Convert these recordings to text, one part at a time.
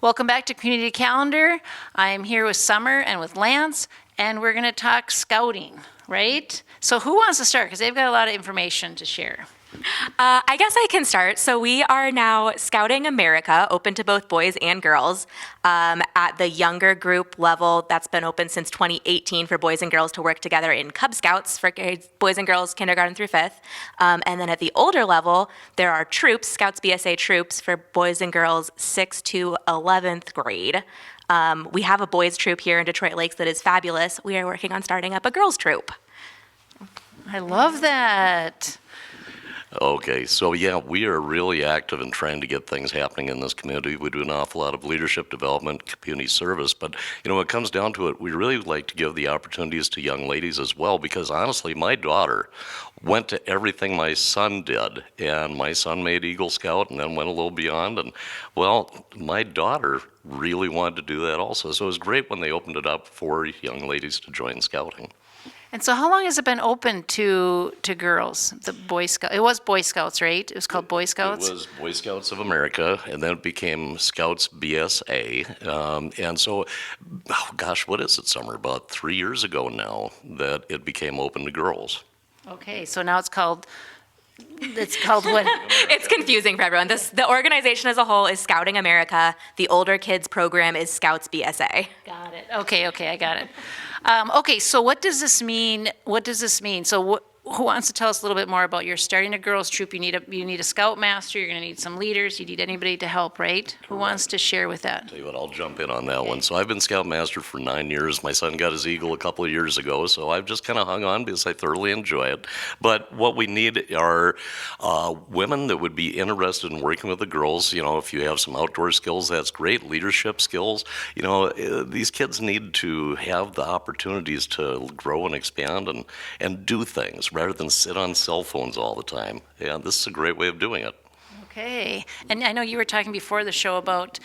Welcome back to Community Calendar. I am here with Summer and with Lance, and we're going to talk scouting, right? So who wants to start? Because they've got a lot of information to share. I guess I can start. So we are now Scouting America, open to both boys and girls. At the younger group level, that's been open since 2018 for boys and girls to work together in Cub Scouts for boys and girls, kindergarten through fifth. And then at the older level, there are troops, Scouts BSA troops for boys and girls 6th to 11th grade. We have a boys troop here in Detroit Lakes that is fabulous. We are working on starting up a girls troop. I love that. Okay, so yeah, we are really active in trying to get things happening in this community. We do an awful lot of leadership development, community service, but when it comes down to it, we really like to give the opportunities to young ladies as well, because honestly, my daughter went to everything my son did, and my son made Eagle Scout and then went a little beyond, and well, my daughter really wanted to do that also, so it was great when they opened it up for young ladies to join scouting. And so how long has it been open to girls, the Boy Scout? It was Boy Scouts, right? It was called Boy Scouts? It was Boy Scouts of America, and then it became Scouts BSA. And so, oh gosh, what is it, Summer? About 3 years ago now that it became open to girls. Okay, so now it's called what? It's confusing for everyone. The organization as a whole is Scouting America. The older kids program is Scouts BSA. Got it. Okay, I got it. Okay, so what does this mean? So who wants to tell us a little bit more about you're starting a girls troop? You need a scoutmaster. You're going to need some leaders. You need anybody to help, right? Who wants to share with that? Tell you what, I'll jump in on that one. So I've been scoutmaster for 9 years. My son got his Eagle a couple of years ago, so I've just kind of hung on because I thoroughly enjoy it. But what we need are women that would be interested in working with the girls. If you have some outdoor skills, that's great. Leadership skills. These kids need to have the opportunities to grow and expand and do things, rather than sit on cell phones all the time. Yeah, this is a great way of doing it. Okay. And I know you were talking before the show about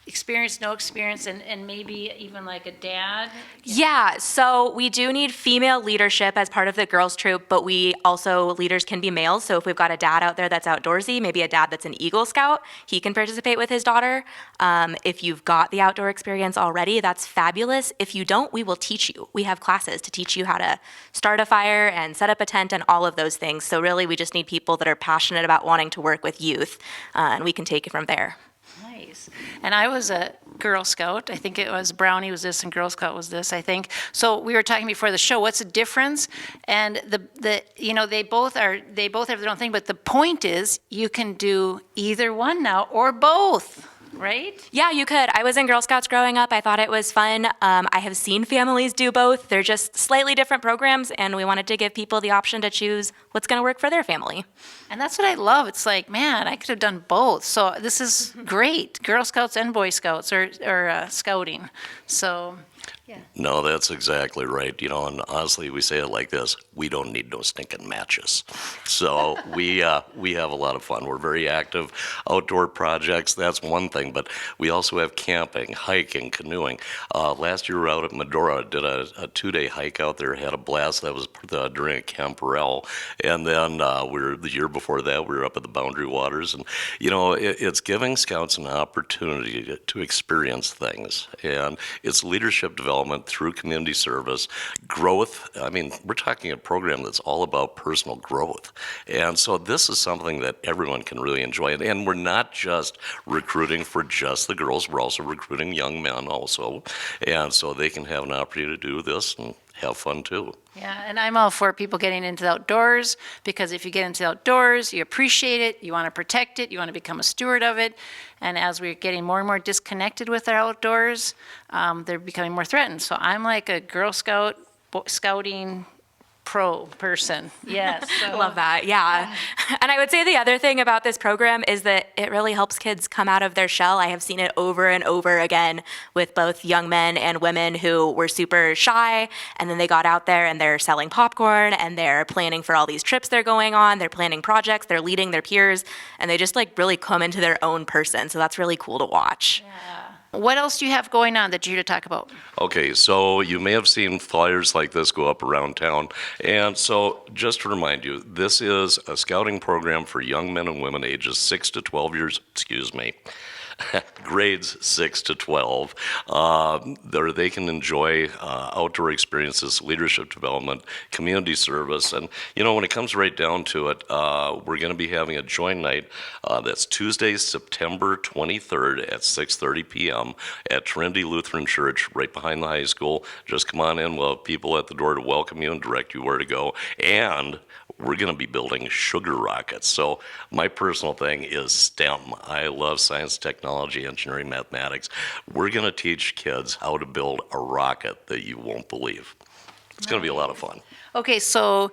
experience, no experience, and maybe even like a dad. Yeah, so we do need female leadership as part of the girls troop, but leaders can be males. So if we've got a dad out there that's outdoorsy, maybe a dad that's an Eagle Scout, he can participate with his daughter. If you've got the outdoor experience already, that's fabulous. If you don't, we will teach you. We have classes to teach you how to start a fire and set up a tent and all of those things. So really, we just need people that are passionate about wanting to work with youth, and we can take it from there. Nice. And I was a Girl Scout. I think it was Brownie was this and Girl Scout was this, I think. So we were talking before the show, what's the difference? And they both have their own thing, but the point is you can do either one now or both. Right? Yeah, you could. I was in Girl Scouts growing up. I thought it was fun. I have seen families do both. They're just slightly different programs, and we wanted to give people the option to choose what's going to work for their family. And that's what I love. It's like, man, I could have done both. So this is great. Girl Scouts and Boy Scouts or scouting. So, yeah. No, that's exactly right. And honestly, we say it like this: we don't need no stinking matches. So we have a lot of fun. We're very active. Outdoor projects, that's one thing, but we also have camping, hiking, canoeing. Last year we were out at Medora, did a 2-day hike out there, had a blast. That was during a Camperell. And then the year before that, we were up at the Boundary Waters. And, it's giving scouts an opportunity to experience things. And it's leadership development through community service, growth. I mean, we're talking a program that's all about personal growth. And so this is something that everyone can really enjoy. And we're not just recruiting for just the girls, we're also recruiting young men also. And so they can have an opportunity to do this and have fun too. Yeah, and I'm all for people getting into the outdoors, because if you get into the outdoors, you appreciate it, you want to protect it, you want to become a steward of it. And as we're getting more and more disconnected with our outdoors, they're becoming more threatened. So I'm like a Girl Scout, scouting pro person. Yes. So. Love that. Yeah. And I would say the other thing about this program is that it really helps kids come out of their shell. I have seen it over and over again with both young men and women who were super shy, and then they got out there and they're selling popcorn and they're planning for all these trips they're going on. They're planning projects, they're leading their peers, and they just really come into their own person. So that's really cool to watch. Yeah. What else do you have going on that you're here to talk about? Okay, so you may have seen flyers like this go up around town. And so just to remind you, this is a scouting program for young men and women ages 6 to 12 years, grades 6 to 12. There they can enjoy outdoor experiences, leadership development, community service. And, when it comes right down to it, we're going to be having a joint night. That's Tuesday, September 23rd at 6:30 p.m. at Trinity Lutheran Church right behind the high school. Just come on in. We'll have people at the door to welcome you and direct you where to go. And we're going to be building sugar rockets. So my personal thing is STEM. I love science, technology, engineering, mathematics. We're going to teach kids how to build a rocket that you won't believe. It's going to be a lot of fun. Okay, so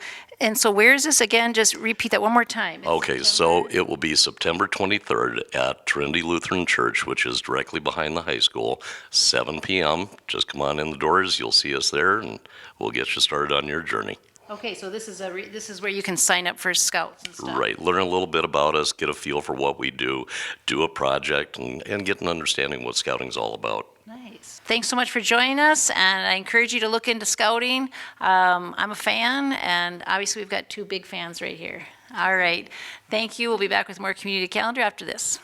where is this again? Just repeat that one more time. It's Okay, so it will be September 23rd at Trinity Lutheran Church, which is directly behind the high school, 7 p.m. Just come on in the doors. You'll see us there, and we'll get you started on your journey. Okay, so this is where you can sign up for scouts and stuff. Right, learn a little bit about us, get a feel for what we do a project, and get an understanding of what scouting's all about. Nice. Thanks so much for joining us, and I encourage you to look into scouting. I'm a fan, and obviously we've got two big fans right here. All right, thank you. We'll be back with more Community Calendar after this.